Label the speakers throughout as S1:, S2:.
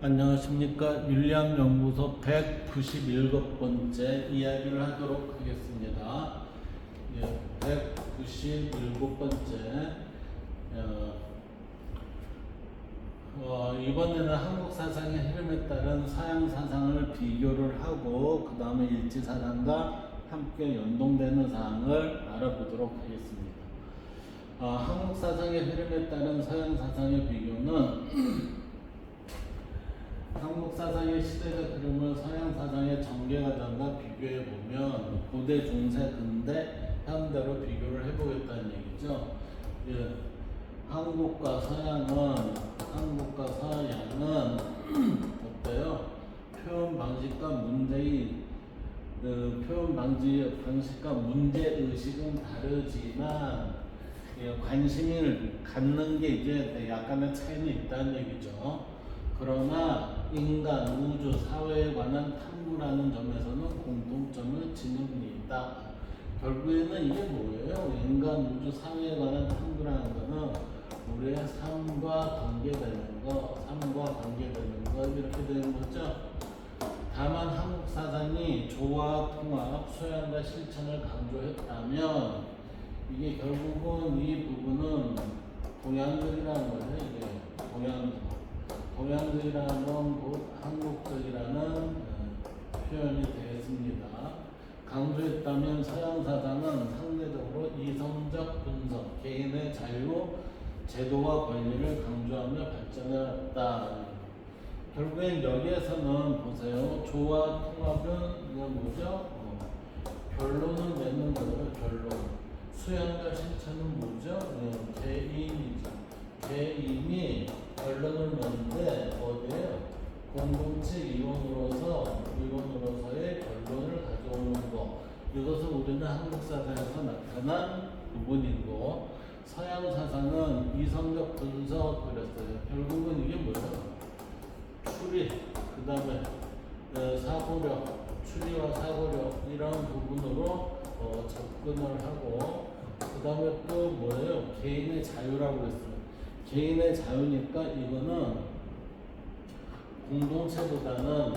S1: 안녕하십니까. 윤리학연구소 197번째 이야기를 하도록 하겠습니다. 197번째 이번에는 한국 사상의 흐름에 따른 서양 사상을 비교를 하고 그 다음에 일치사상과 함께 연동되는 사항을 알아보도록 하겠습니다. 한국 사상의 흐름에 따른 서양 사상의 비교는 한국 사상의 시대적 흐름을 서양 사상의 전개과정과 비교해 보면 고대, 중세, 근대, 현대로 비교를 해보겠다는 얘기죠. 한국과 서양은 어때요? 표현 방식과 문제 의식은 다르지만 관심을 갖는 게 이제 약간의 차이는 있다는 얘기죠. 그러나 인간, 우주, 사회에 관한 탐구라는 점에서는 공통점을 지닙니다. 결국에는 이게 뭐예요? 인간, 우주, 사회에 관한 탐구라는 거는 우리의 삶과 관계되는 거 이렇게 되는 거죠. 다만 한국 사상이 조화, 통합, 소양과 실천을 강조했다면 이게 결국은 이 부분은 동양적이라는 거예요. 이게 동양적이라는 한국적이라는 표현이 되겠습니다. 강조했다면 서양 사상은 상대적으로 이성적 분석, 개인의 자유, 제도와 권리를 강조하며 발전해왔다. 결국엔 여기에서는 보세요. 조화, 통합은 이건 뭐죠? 결론을 내는 거예요. 결론. 수양과 실천은 뭐죠? 개인이죠. 개인이 결론을 내는데 어디에요? 공동체 이론으로서의 결론을 가져오는 거. 이것은 우리는 한국 사상에서 나타난 부분이고 서양 사상은 이성적 분석 그랬어요. 결국은 이게 뭐예요? 추리, 그 다음에 사고력, 추리와 사고력 이런 부분으로 접근을 하고 그 다음에 또 뭐예요? 개인의 자유라고 했어요. 개인의 자유니까 이거는 공동체보다는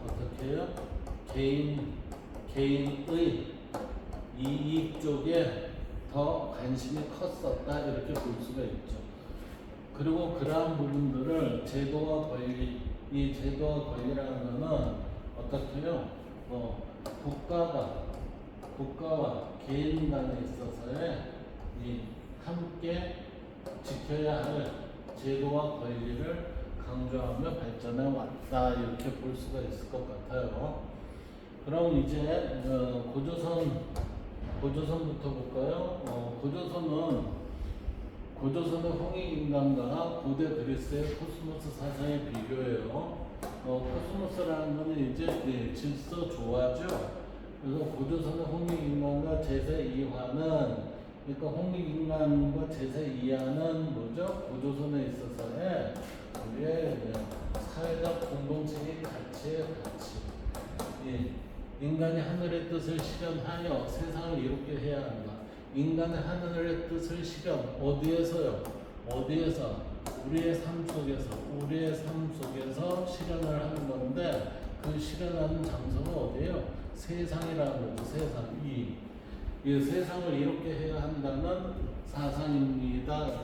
S1: 어떻게 해요? 개인의 이익 쪽에 더 관심이 컸었다 이렇게 볼 수가 있죠. 그리고 그러한 부분들을 제도와 권리, 이 제도와 권리라는 거는 어떻게 해요? 국가와 개인 간에 있어서의 이 함께 지켜야 할 제도와 권리를 강조하며 발전해 왔다 이렇게 볼 수가 있을 것 같아요. 그럼 이제 고조선부터 볼까요? 고조선의 홍익인간과 고대 그리스의 코스모스 사상의 비교예요. 코스모스라는 거는 이제 질서 조화죠. 그래서 고조선의 홍익인간과 제세2화는 그러니까 홍익인간과 제세2화는 뭐죠? 고조선에 있어서의 우리의 사회적 공동체의 가치의 가치. 인간이 하늘의 뜻을 실현하여 세상을 이롭게 해야 한다. 인간의 하늘의 뜻을 실현 어디에서요? 우리의 삶 속에서 실현을 하는 건데 그 실현하는 장소는 어디예요? 세상이라는 거죠. 이 세상을 이롭게 해야 한다는 사상입니다.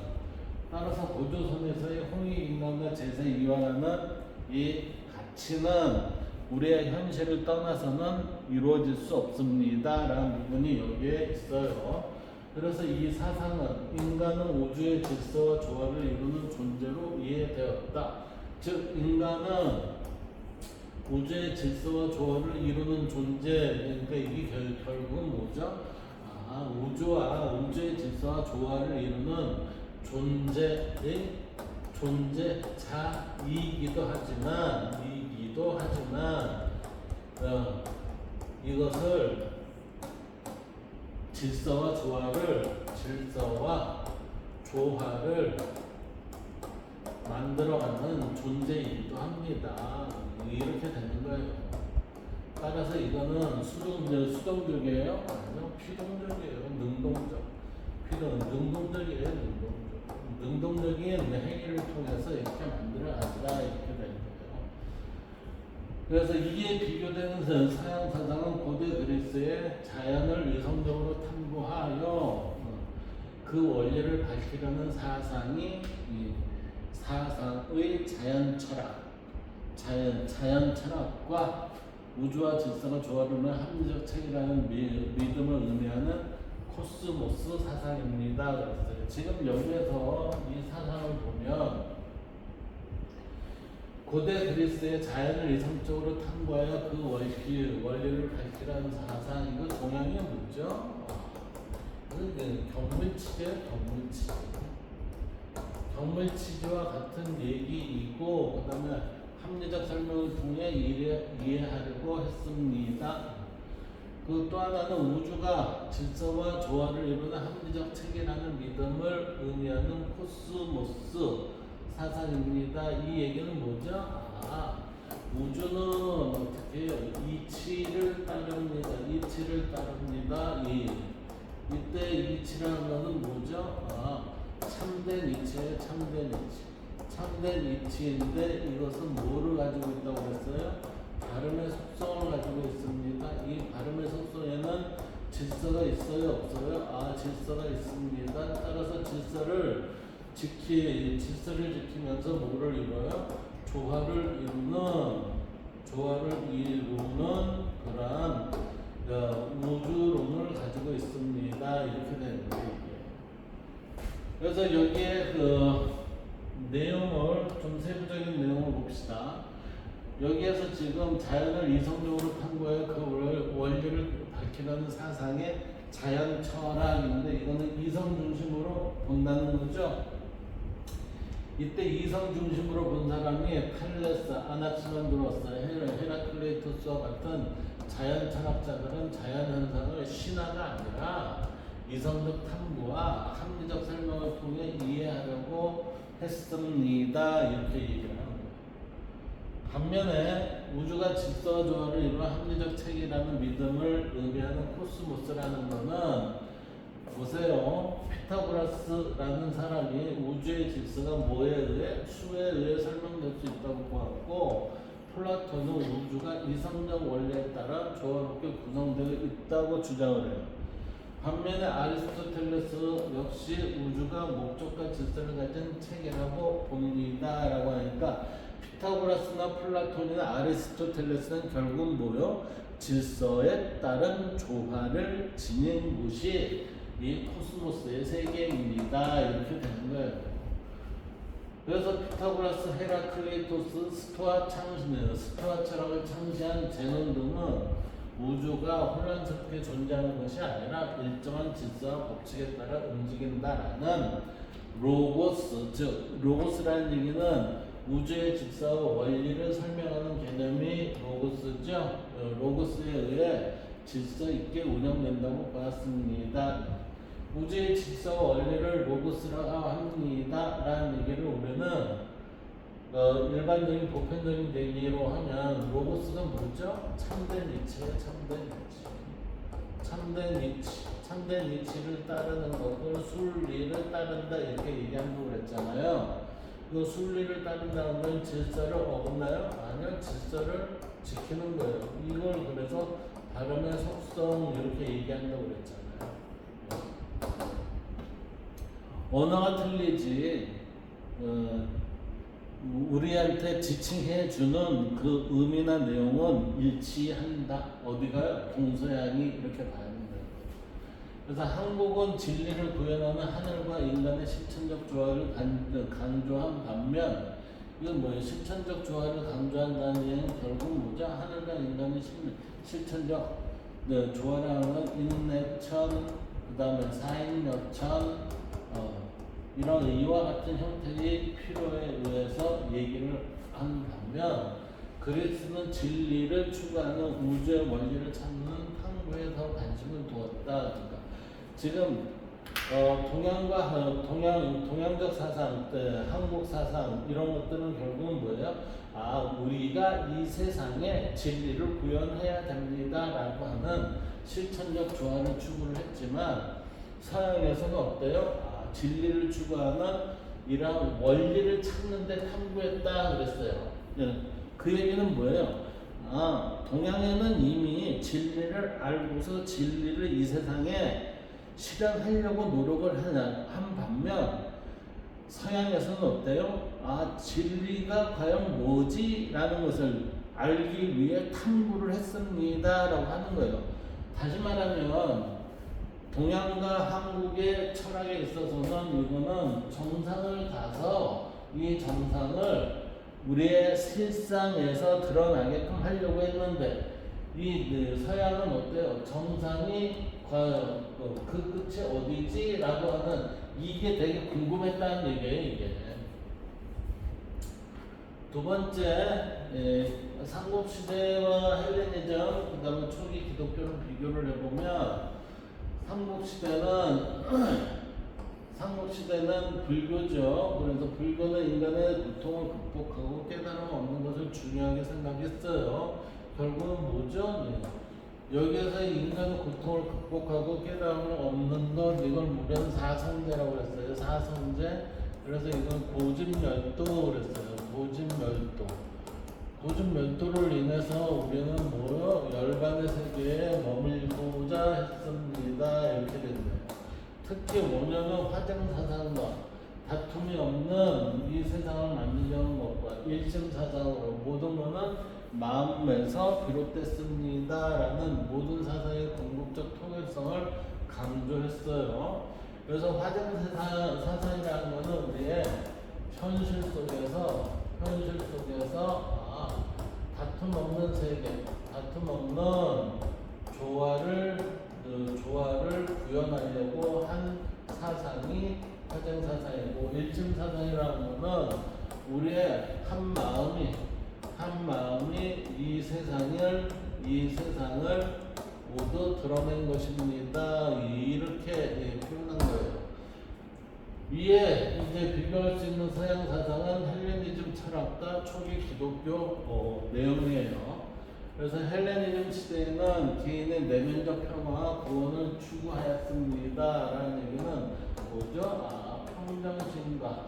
S1: 따라서 고조선에서의 홍익인간과 제세2화라는 이 가치는 우리의 현실을 떠나서는 이루어질 수 없습니다. 라는 부분이 여기에 있어요. 그래서 이 사상은 인간은 우주의 질서와 조화를 이루는 존재로 이해되었다. 즉 인간은 우주의 질서와 조화를 이루는 존재. 그러니까 이게 결국은 뭐죠? 우주의 질서와 조화를 이루는 존재자이기도 하지만 이것을 질서와 조화를 만들어가는 존재이기도 합니다. 이렇게 되는 거예요. 따라서 이거는 수동적이에요? 아니요, 피동적이에요. 능동적이에요. 능동적. 능동적인 행위를 통해서 이렇게 만들어간다 이렇게 되는 거예요. 그래서 이에 비교되는 서양 사상은 고대 그리스의 자연을 이성적으로 탐구하여 그 원리를 밝히려는 사상이 이 사상의 자연 철학과 우주와 질서가 조화로는 합리적 체계라는 믿음을 의미하는 코스모스 사상입니다. 그랬어요. 지금 여기에서 이 사상을 보면 고대 그리스의 자연을 이성적으로 탐구하여 그 원리를 밝히라는 사상, 이거 동양이 뭐죠? 경물치지와 같은 얘기이고, 그 다음에 합리적 설명을 통해 이해하려고 했습니다. 그 또 하나는 우주가 질서와 조화를 이루는 합리적 체계라는 믿음을 의미하는 코스모스 사상입니다. 이 얘기는 뭐죠? 우주는 어떻게 해요? 이치를 따릅니다. 이때 이치라는 것은 뭐죠? 참된 이치예요. 참된 이치인데 이것은 뭐를 가지고 있다고 그랬어요? 발음의 속성을 가지고 있습니다. 이 발음의 속성에는 질서가 있어요? 없어요? 질서가 있습니다. 따라서 질서를 지키면서 뭐를 이뤄요? 조화를 이루는 그러한 우주론을 가지고 있습니다. 이렇게 되는 거예요. 그래서 여기에 그 내용을 좀 세부적인 내용을 봅시다. 여기에서 지금 자연을 이성적으로 탐구하여 그 원리를 밝히려는 사상의 자연 철학인데, 이거는 이성 중심으로 본다는 거죠. 이때 이성 중심으로 본 사람이 탈레스, 아나치만드로스, 헤라클레이토스와 같은 자연 철학자들은 자연 현상을 신화가 아니라 이성적 탐구와 합리적 설명을 통해 이해하려고 했습니다. 이렇게 얘기를 하는 거예요. 반면에 우주가 질서와 조화를 이루는 합리적 체계라는 믿음을 의미하는 코스모스라는 것은, 보세요. 피타고라스라는 사람이 우주의 질서가 뭐에 의해? 수에 의해 설명될 수 있다고 보았고, 플라톤은 우주가 이성적 원리에 따라 조화롭게 구성되어 있다고 주장을 해요. 반면에 아리스토텔레스 역시 우주가 목적과 질서를 가진 체계라고 봅니다. 라고 하니까 피타고라스나 플라톤이나 아리스토텔레스는 결국 뭐요? 질서에 따른 조화를 지닌 곳이 이 코스모스의 세계입니다. 이렇게 되는 거예요. 그래서 피타고라스, 헤라클레이토스, 스토아 철학을 창시한 제논 등은 우주가 혼란스럽게 존재하는 것이 아니라 일정한 질서와 법칙에 따라 움직인다라는 로고스, 즉 로고스라는 얘기는 우주의 질서와 원리를 설명하는 개념이 로고스죠. 로고스에 의해 질서 있게 운영된다고 보았습니다. 우주의 질서와 원리를 로고스라고 합니다. 라는 얘기를 우리는 일반적인 보편적인 얘기로 하면 로고스가 뭐죠? 참된 이치예요. 참된 이치를 따르는 것을 순리를 따른다 이렇게 얘기한다고 그랬잖아요. 그 순리를 따른다는 건 질서를 어긋나요? 아니요, 질서를 지키는 거예요. 이걸 그래서 발음의 속성 이렇게 얘기한다고 그랬잖아요. 언어가 틀리지 우리한테 지칭해주는 그 의미나 내용은 일치한다. 어디가요? 동서양이 이렇게 봐야 된다. 그래서 한국은 진리를 구현하는 하늘과 인간의 실천적 조화를 강조한 반면, 이건 뭐예요? 실천적 조화를 강조한다는 얘기는 결국 뭐죠? 하늘과 인간의 실천적 조화라는 건 인내천, 그 다음에 사인여천, 이런 이와 같은 형태의 필요에 의해서 얘기를 한 반면, 그리스는 진리를 추구하는 우주의 원리를 찾는 탐구에 더 관심을 두었다. 그러니까 지금 동양적 사상, 한국 사상 이런 것들은 결국은 뭐예요? 우리가 이 세상에 진리를 구현해야 됩니다라고 하는 실천적 조화를 추구를 했지만, 서양에서는 어때요? 진리를 추구하는 이런 원리를 찾는데 탐구했다 그랬어요. 예, 그 얘기는 뭐예요? 동양에는 이미 진리를 알고서 진리를 이 세상에 실현하려고 노력을 한 반면 서양에서는 어때요? 진리가 과연 뭐지? 라는 것을 알기 위해 탐구를 했습니다. 라고 하는 거예요. 다시 말하면 동양과 한국의 철학에 있어서는 이거는 정상을 가서 이 정상을 우리의 실상에서 드러나게끔 하려고 했는데 이 서양은 어때요? 정상이 과연 그 끝이 어디지? 라고 하는 이게 되게 궁금했다는 얘기예요. 이게 두 번째, 삼국시대와 헬레니즘, 그 다음에 초기 기독교를 비교를 해보면 삼국시대는 불교죠. 그래서 불교는 인간의 고통을 극복하고 깨달음 없는 것을 중요하게 생각했어요. 결국은 뭐죠? 여기에서 인간의 고통을 극복하고 깨달음을 얻는 것, 이걸 무변 사성제라고 했어요. 사성제. 그래서 이건 고집멸도 그랬어요. 고집멸도를 인해서 우리는 뭐요? 열반의 세계에 머물고자 했습니다. 이렇게 됐네요. 특히 원형은 화정사상과 다툼이 없는 이 세상을 만들려는 것과 일심사상으로 모든 것은 마음에서 비롯됐습니다. 라는 모든 사상의 궁극적 통일성을 강조했어요. 그래서 화정사상이라는 것은 우리의 현실 속에서 다툼 없는 세계, 다툼 없는 조화를 구현하려고 한 사상이 화정사상이고, 일심사상이라는 것은 우리의 한 마음이 이 세상을 모두 드러낸 것입니다. 이렇게 표현한 거예요. 위에 이제 비교할 수 있는 서양 사상은 헬레니즘 철학과 초기 기독교 내용이에요. 그래서 헬레니즘 시대에는 개인의 내면적 평화와 구원을 추구하였습니다. 라는 얘기는 뭐죠? 평정심과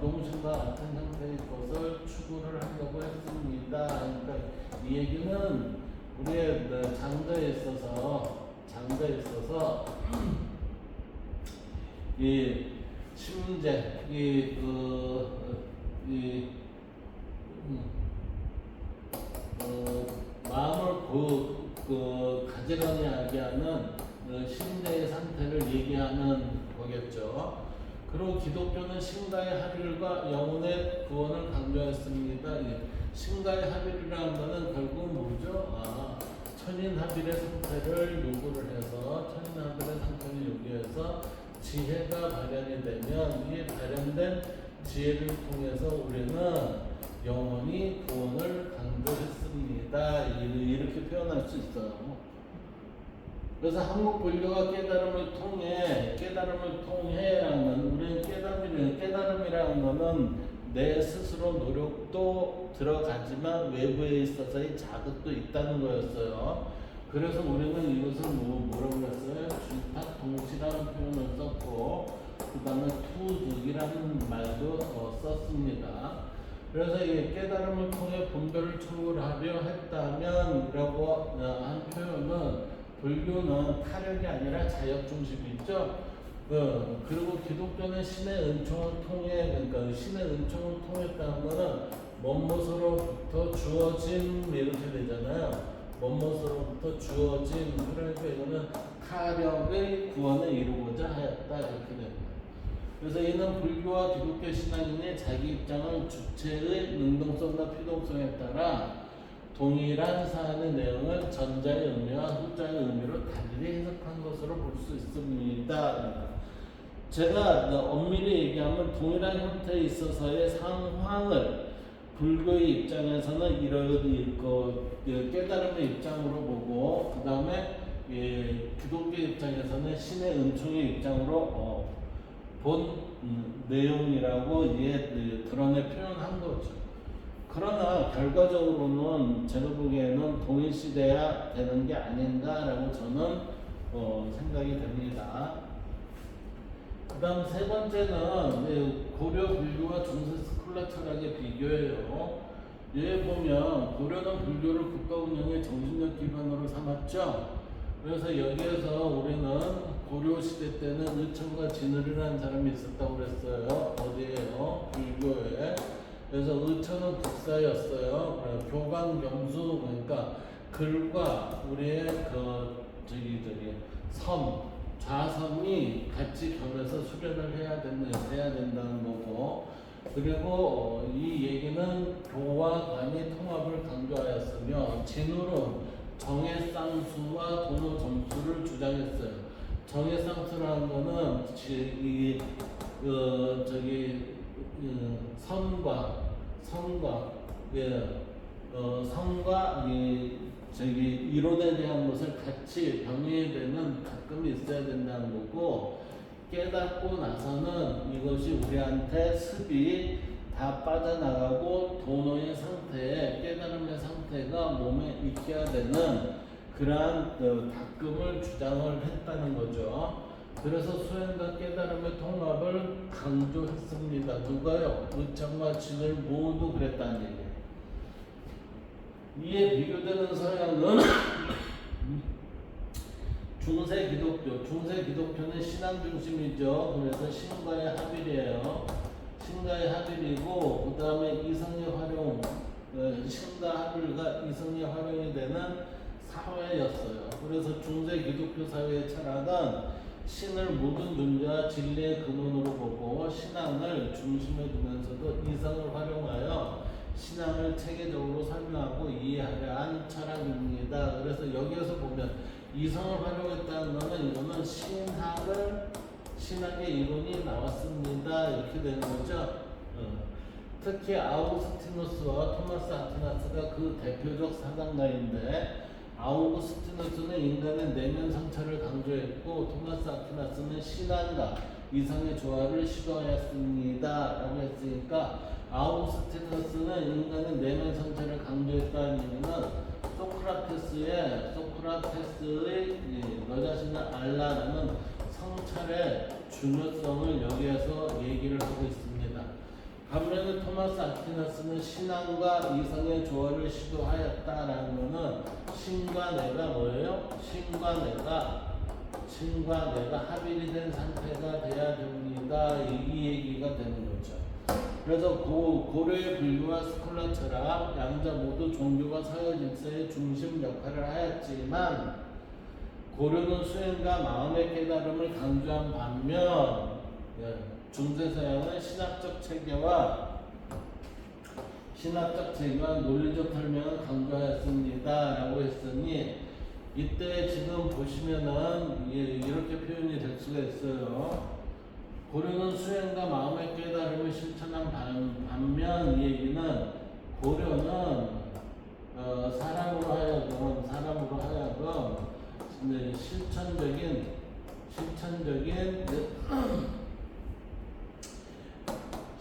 S1: 부동심과 같은 형태의 것을 추구를 하려고 했습니다. 그러니까 이 얘기는 우리의 장자에 있어서 이 심재, 마음을 가지런히 알게 하는 심재의 상태를 얘기하는 거겠죠. 그리고 기독교는 신과의 합일과 영혼의 구원을 강조했습니다. 신과의 합일이라는 것은 결국 뭐죠? 천인합일의 상태를 요구를 해서 천인합일의 상태를 요구해서 지혜가 발현이 되면 이 발현된 지혜를 통해서 우리는 영원히 구원을 강조했습니다. 이렇게 표현할 수 있어요. 그래서 한국 불교가 깨달음을 통해라는 우리는 깨달음이라는 것은 내 스스로 노력도 들어가지만 외부에 있어서의 자극도 있다는 거였어요. 그래서 우리는 이것을 뭐라고 했어요? 주탁 동시라는 표현을 썼고, 그 다음에 투득이라는 말도 썼습니다. 그래서 이 깨달음을 통해 분별을 초월하려 했다면 이라고 한 표현은 불교는 타력이 아니라 자역 중심이죠. 그리고 기독교는 신의 은총을 통해, 그러니까 신의 은총을 통했다는 것은 먼모서로부터 주어진 이렇게 되잖아요. 먼모서로부터 주어진, 그러니까 이거는 타력의 구원을 이루고자 하였다 이렇게 됩니다. 그래서 이는 불교와 기독교 신앙인의 자기 입장을 주체의 능동성과 필요성에 따라 동일한 사안의 내용을 전자의 의미와 후자의 의미로 달리 해석한 것으로 볼 수 있습니다. 제가 엄밀히 얘기하면 동일한 형태에 있어서의 상황을 불교의 입장에서는 이런 깨달음의 입장으로 보고, 그 다음에 기독교의 입장에서는 신의 은총의 입장으로 본 내용이라고 드러내 표현한 거죠. 그러나 결과적으로는 제가 보기에는 동일시돼야 되는 게 아닌가라고 저는 생각이 됩니다. 다음 세 번째는 고려 불교와 중세 스콜라 철학의 비교예요. 여기 보면 고려는 불교를 국가 운영의 정신적 기반으로 삼았죠. 그래서 여기에서 우리는 고려 시대 때는 의천과 진을이라는 사람이 있었다고 그랬어요. 어디에요? 불교에. 그래서 의천은 국사였어요. 교관 경수, 그러니까 글과 우리의 좌섬이 같이 겸해서 수련을 해야 된다는 거고, 그리고 이 얘기는 교와 관의 통합을 강조하였으며, 진울은 정해쌍수와 도노점수를 주장했어요. 정해쌍수라는 거는 성과 이론에 대한 것을 같이 병행되는 가끔이 있어야 된다는 거고, 깨닫고 나서는 이것이 우리한테 습이 다 빠져나가고 도노의 상태에 깨달음의 상태가 몸에 익혀야 되는 그러한 닦음을 주장을 했다는 거죠. 그래서 수행과 깨달음의 통합을 강조했습니다. 누가요? 의천과 진을 모두 그랬다는 얘기예요. 이에 비교되는 서양은 중세 기독교는 신앙 중심이죠. 그래서 신과의 합일이에요. 신과의 합일이고, 그 다음에 이성의 활용, 신과 합일과 이성의 활용이 되는 사회였어요. 그래서 중세 기독교 사회의 철학은 신을 모든 존재와 진리의 근원으로 보고 신앙을 중심에 두면서도 이성을 활용하여 신앙을 체계적으로 설명하고 이해하려 한 철학입니다. 그래서 여기에서 보면 이성을 활용했다는 것은 이거는 신학의 이론이 나왔습니다. 이렇게 되는 거죠. 특히 아우구스티누스와 토마스 아퀴나스가 그 대표적 사상가인데, 아우구스티누스는 인간의 내면 성찰을 강조했고, 토마스 아퀴나스는 신앙과 이성의 조화를 시도하였습니다. 라고 했으니까, 아우구스티누스는 인간의 내면 성찰을 강조했다는 얘기는 소크라테스의 너 자신을 알라라는 성찰의 중요성을 여기에서 얘기를 하고 있습니다. 반면에 토마스 아퀴나스는 신앙과 이성의 조화를 시도하였다라는 것은 신과 내가 뭐예요? 신과 내가 합일이 된 상태가 돼야 됩니다. 이 얘기가 되는 거죠. 그래서 고려의 불교와 스콜라 철학 양자 모두 종교와 사회 질서의 중심 역할을 하였지만, 고려는 수행과 마음의 깨달음을 강조한 반면 중세서양은 신학적 체계와 논리적 설명을 강조하였습니다. 라고 했으니, 이때 지금 보시면은 이렇게 표현이 될 수가 있어요. 고려는 수행과 마음의 깨달음을 실천한 반면, 이 얘기는 고려는 사람으로 하여금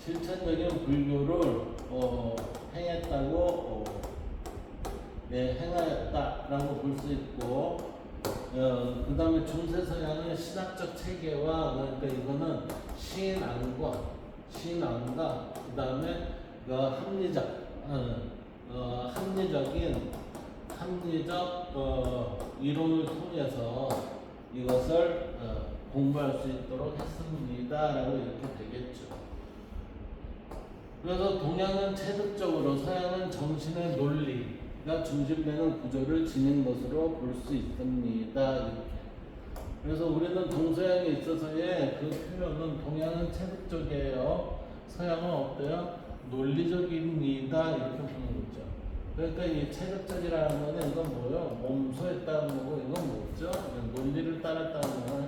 S1: 실천적인 불교를 행하였다라고 볼 수 있고, 그 다음에 중세서양은 신학적 체계와, 그러니까 이거는 신앙과 그 다음에 합리적 이론을 통해서 이것을 공부할 수 있도록 했습니다. 라고 이렇게 되겠죠. 그래서 동양은 체득적으로, 서양은 정신의 논리가 중심되는 구조를 지닌 것으로 볼 수 있습니다. 이렇게. 그래서 우리는 동서양에 있어서의 그 표현은 동양은 체득적이에요. 서양은 어때요? 논리적입니다. 이렇게 보는 거죠. 그러니까 이 체득적이라는 거는 이건 뭐예요? 몸소했다는 거고, 이건 뭐죠? 논리를 따랐다는 거는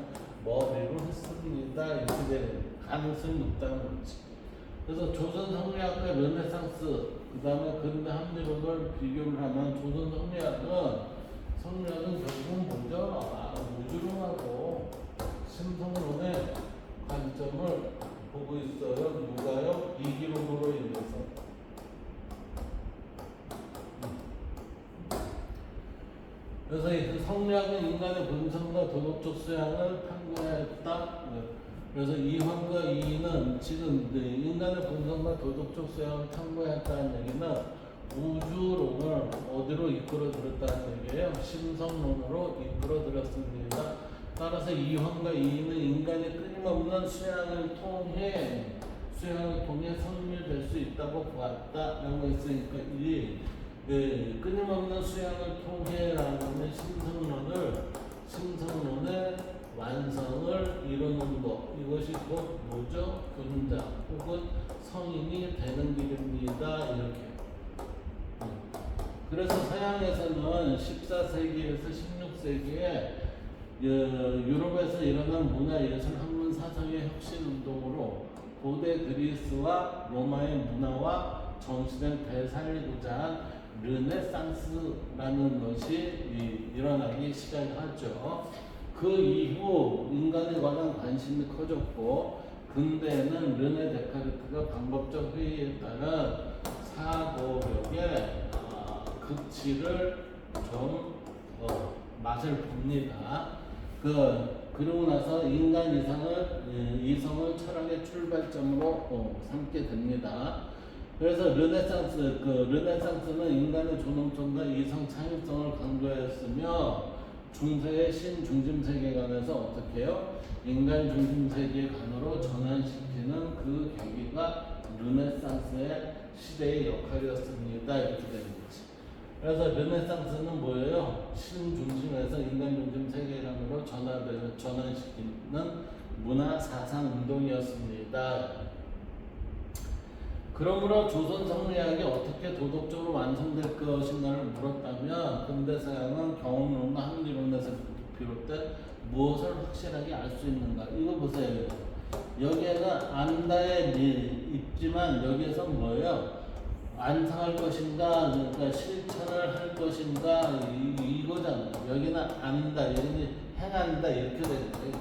S1: 머리로 했습니다. 이렇게 될 가능성이 높다는 거지. 그래서 조선 성리학과 르네상스, 그 다음에 근대 합리론을 비교를 하면 조선 성리학은 결국은 뭐죠? 우주론하고 심성론의 관점을 보고 있어요. 누가요? 이기론으로 인해서. 그래서 이 성리학은 인간의 본성과 도덕적 수양을 탐구하였다. 그래서 이황과 이인은 지금 인간의 본성과 도덕적 소양을 탐구했다는 얘기는 우주론을 어디로 이끌어 들었다는 얘기예요. 심성론으로 이끌어 들었습니다. 따라서 이황과 이인은 인간이 끊임없는 수양을 통해 성립될 수 있다고 보았다라고 했으니까 이 끊임없는 수양을 통해라는 심성론의 완성을 이루는 것, 이것이 곧 뭐죠? 근자 혹은 성인이 되는 길입니다. 이렇게. 그래서 서양에서는 14세기에서 16세기에 유럽에서 일어난 문화예술 학문 사상의 혁신운동으로 고대 그리스와 로마의 문화와 정신을 되살리고자 한 르네상스라는 것이 일어나기 시작하죠. 그 이후 인간에 관한 관심이 커졌고 근대에는 르네 데카르트가 방법적 회의에 따른 사고력의 극치를 좀 맛을 봅니다. 그러고 나서 인간 이성을 철학의 출발점으로 삼게 됩니다. 그래서 르네상스는 인간의 존엄성과 이성 창의성을 강조했으며 중세의 신중심 세계관에서 어떻게 해요? 인간 중심 세계관으로 전환시키는 그 계기가 르네상스의 시대의 역할이었습니다. 이렇게 되는 거지. 그래서 르네상스는 뭐예요? 신중심에서 인간 중심 세계관으로 전환시키는 문화 사상 운동이었습니다. 그러므로 조선 성리학이 어떻게 도덕적으로 완성될 것인가를 물었다면 근대 서양은 경험론과 합리론에서 비롯돼 무엇을 확실하게 알 수 있는가? 이거 보세요. 여기에는 안다에 있지만 여기에서 뭐예요? 완성할 것인가, 그러니까 실천을 할 것인가 이거잖아요. 여기는 안다, 여기는 행한다 이렇게 되는 거예요.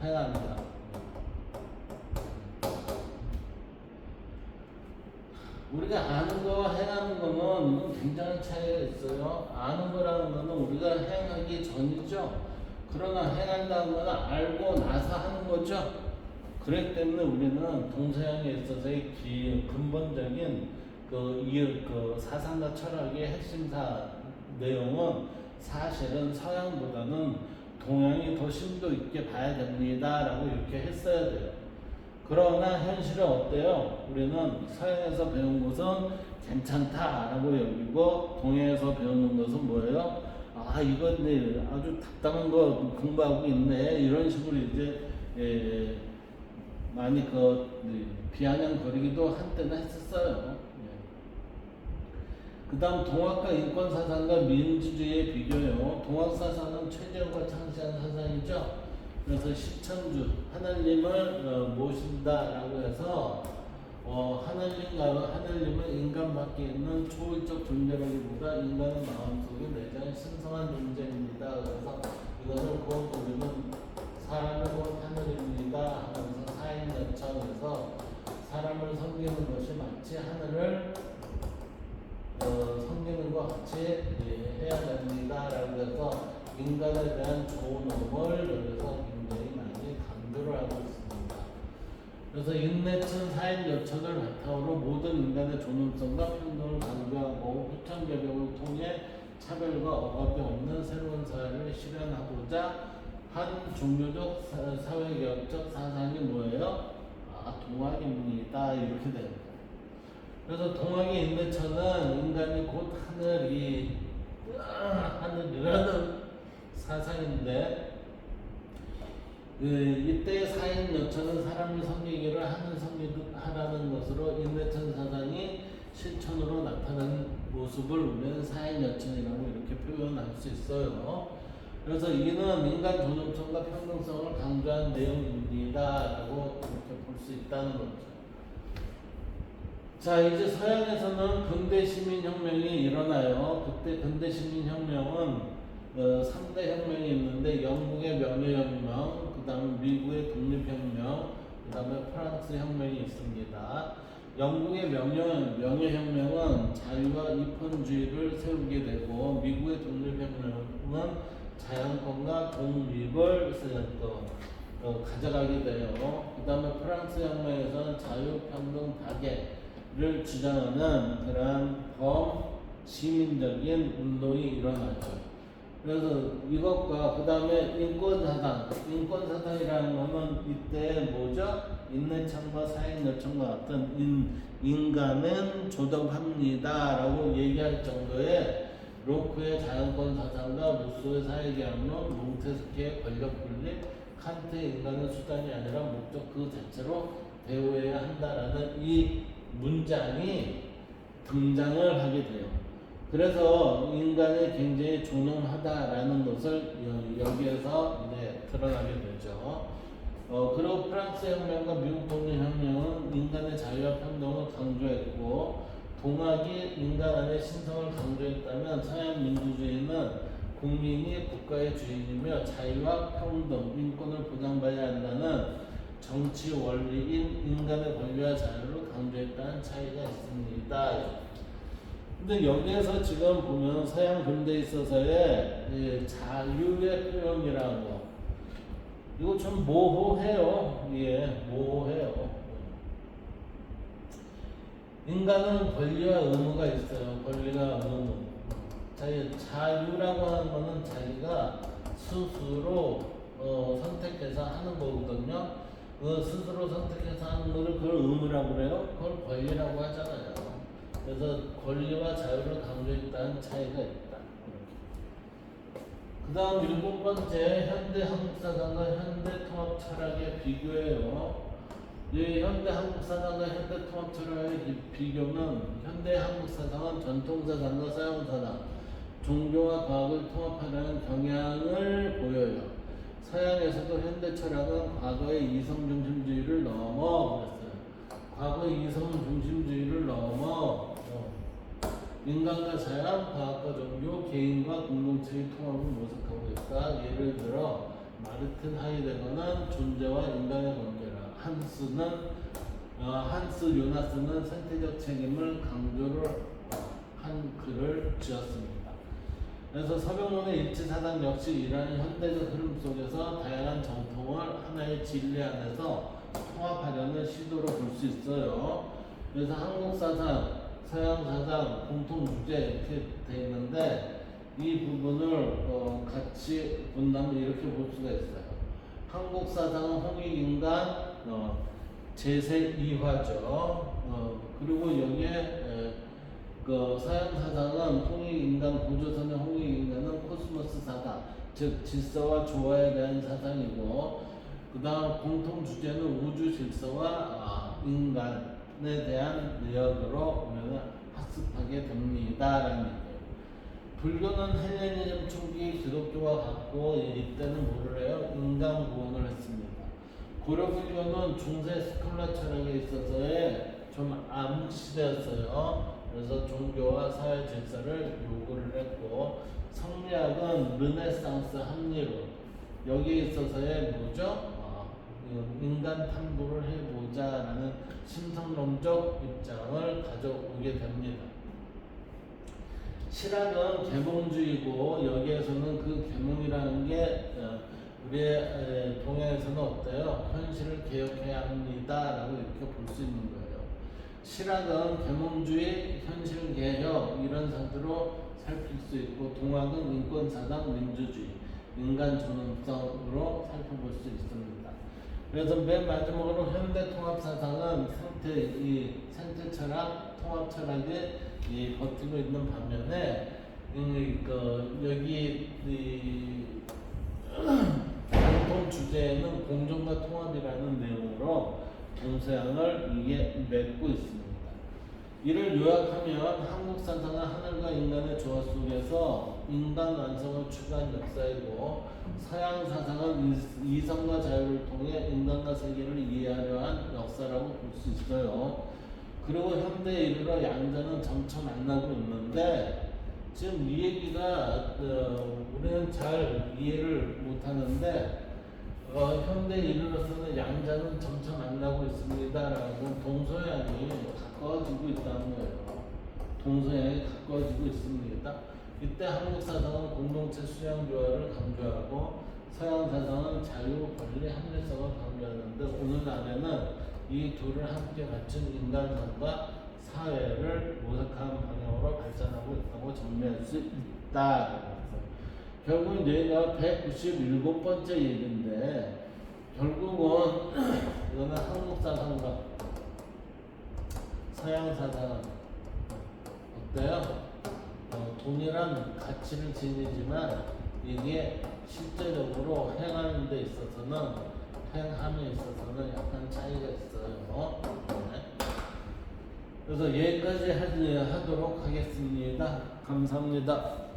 S1: 행한다. 우리가 아는 거와 행하는 거는 굉장한 차이가 있어요. 아는 거라는 거는 우리가 행하기 전이죠. 그러나 행한다는 거는 알고 나서 하는 거죠. 그렇기 때문에 우리는 동서양에 있어서의 근본적인 그 사상과 철학의 핵심사 내용은 사실은 서양보다는 동양이 더 심도 있게 봐야 됩니다라고 이렇게 했어야 돼요. 그러나 현실은 어때요? 우리는 서양에서 배운 것은 괜찮다라고 여기고 동양에서 배우는 것은 뭐예요? 아 이거 네 아주 답답한 거 공부하고 있네 이런 식으로 이제 많이 비아냥거리기도 한때는 했었어요. 그 다음 동학과 인권사상과 민주주의의 비교요. 동학사상은 최재형과 창시한 사상이죠. 그래서 십천주 하나님을 모신다라고 해서 하나님은 인간 밖에 있는 초월적 존재라기보다 인간의 마음속에 내재한 신성한 존재입니다. 그래서 이것을 곧 우리는 사람을 곧 하늘입니다 하면서 사인연천에서 사람을 섬기는 것이 마치 하늘을 섬기는 것 같이 해야 됩니다라고 해서 인간에 대한 좋음을 여기서 굉장히 많이 강조를 하고 있습니다. 그래서 인내천, 사인여천을 바탕으로 모든 인간의 존엄성과 평등을 강조하고 후천개벽을 통해 차별과 억압이 없는 새로운 사회를 실현하고자 한 종교적, 사회개혁적 사상이 뭐예요? 동학입니다. 이렇게 됩니다. 그래서 동학의 인내천은 인간이 곧 하늘이라는 사상인데 이때 사인여천은 사람을 섬기기를 하늘 섬기듯 하라는 것으로 인내천 사상이 실천으로 나타나는 모습을 우리는 사인여천이라고 이렇게 표현할 수 있어요. 그래서 이는 인간 존엄성과 평등성을 강조한 내용입니다 라고 이렇게 볼 수 있다는 거죠. 자, 이제 서양에서는 근대 시민혁명이 일어나요. 그때 근대 시민혁명은 3대 혁명이 있는데 영국의 명예혁명, 그 다음에 미국의 독립혁명, 그 다음에 프랑스 혁명이 있습니다. 영국의 명예혁명은 자유와 입헌주의를 세우게 되고 미국의 독립혁명은 자연권과 독립을 세웠고 가져가게 돼요. 그 다음에 프랑스 혁명에서는 자유, 평등, 다계를 주장하는 그러한 범시민적인 운동이 일어나죠. 그래서 이것과 그 다음에 인권사상이라는 거는 이때 뭐죠? 인내창과 사행열창과 같은 인간은 조덕합니다라고 얘기할 정도의 로크의 자연권 사상과 루소의 사회계약론, 몽테스키의 권력분립, 칸트의 인간은 수단이 아니라 목적 그 자체로 대우해야 한다라는 이 문장이 등장을 하게 돼요. 그래서 인간이 굉장히 존엄하다라는 것을 여기에서 이제 드러나게 되죠. 그리고 프랑스 혁명과 미국 독립혁명은 인간의 자유와 평등을 강조했고, 동학이 인간 안의 신성을 강조했다면 서양 민주주의는 국민이 국가의 주인이며 자유와 평등, 인권을 보장받아야 한다는 정치 원리인 인간의 권리와 자유를 강조했다는 차이가 있습니다. 근데 여기에서 지금 보면 서양 근대에 있어서의 자유의 표현이라는 거, 이거 좀 모호해요. 예, 모호해요. 인간은 권리와 의무가 있어요. 권리가 의무. 자유라고 하는 거는 자기가 스스로 선택해서 하는 거거든요. 스스로 선택해서 하는 거를 그걸 의무라고 그래요. 그걸 권리라고 하잖아요. 그래서 권리와 자유를 강조했다는 차이가 있다. 그 다음 7번째, 현대 한국 사상과 현대 통합 철학의 비교예요. 이 현대 한국 사상과 현대 통합 철학의 비교는, 현대 한국 사상은 전통 사상과 서양 사상, 종교와 과학을 통합하려는 경향을 보여요. 서양에서도 현대 철학은 과거의 이성 중심주의를 넘어 그랬어요. 과거의 이성 중심주의를 넘어 인간과 자연, 과학과 종교, 개인과 공동체의 통합을 모색하고 있다. 예를 들어 마르틴 하이데거는 존재와 인간의 관계라, 한스 요나스는 생태적 책임을 강조를 한 글을 지었습니다. 그래서 서병론의 일치사상 역시 이러한 현대적 흐름 속에서 다양한 정통을 하나의 진리 안에서 통합하려는 시도로 볼 수 있어요. 그래서 한국 사상, 서양 사상, 공통 주제 이렇게 돼 있는데, 이 부분을 같이 본다면 이렇게 볼 수가 있어요. 한국 사상은 홍익인간 제세 이화죠. 그리고 여기에 서양 사상은 홍익인간, 고조선의 홍익인간은 코스모스 사상, 즉 질서와 조화에 대한 사상이고, 그 다음 공통 주제는 우주 질서와 인간에 대한 내역으로 우리는 학습하게 됩니다라는 얘기예요. 불교는 헬레니즘 초기 기독교와 같고, 이때는 뭐를 해요? 인간 구원을 했습니다. 고려 불교는 중세 스콜라 철학에 있어서의 좀 암시대였어요. 그래서 종교와 사회 질서를 요구를 했고, 성리학은 르네상스 합리론, 여기에 있어서의 뭐죠? 인간 탐구를 해보자라는 신성론적 입장을 가져오게 됩니다. 실학은 계몽주의고, 여기에서는 그 계몽이라는 게 우리의 동양에서는 어때요? 현실을 개혁해야 합니다라고 이렇게 볼 수 있는 거예요. 실학은 계몽주의, 현실 개혁 이런 상태로 살필 수 있고, 동학은 인권사상, 민주주의, 인간 존엄성으로 살펴볼 수 있습니다. 그래서 맨 마지막으로 현대 통합 사상은 생태 철학, 통합 철학에 버티고 있는 반면에, 여기 공통 주제에는 공존과 통합이라는 내용으로 동서양을 이게 맺고 있습니다. 이를 요약하면 한국 사상은 하늘과 인간의 조화 속에서 인간 완성을 추구한 역사이고, 서양 사상은 이성과 자유를 통해 인간과 세계를 이해하려 한 역사라고 볼 수 있어요. 그리고 현대에 이르러 양자는 점차 만나고 있는데, 지금 이 얘기가 우리는 잘 이해를 못하는데, 현대에 이르러서는 양자는 점차 만나고 있습니다라는 동서양이 가까워지고 있다는 거예요. 동서양이 가까워지고 있습니다. 이때 한국 사상은 공동체 수양 조화를 강조하고, 서양 사상은 자유, 권리, 합리성을 강조하는데 오늘날에는 이 둘을 함께 갖춘 인간성과 사회를 모색하는 방향으로 발전하고 있다고 정리할 수 있다. 결국 얘가 197번째 얘기인데 결국은 이거는 한국 사상과 서양 사상 어때요? 돈이란 가치를 지니지만 이게 실제적으로 행하는 데 있어서는 행함에 있어서는 약간 차이가 있어요. 네. 그래서 여기까지 하도록 하겠습니다. 감사합니다.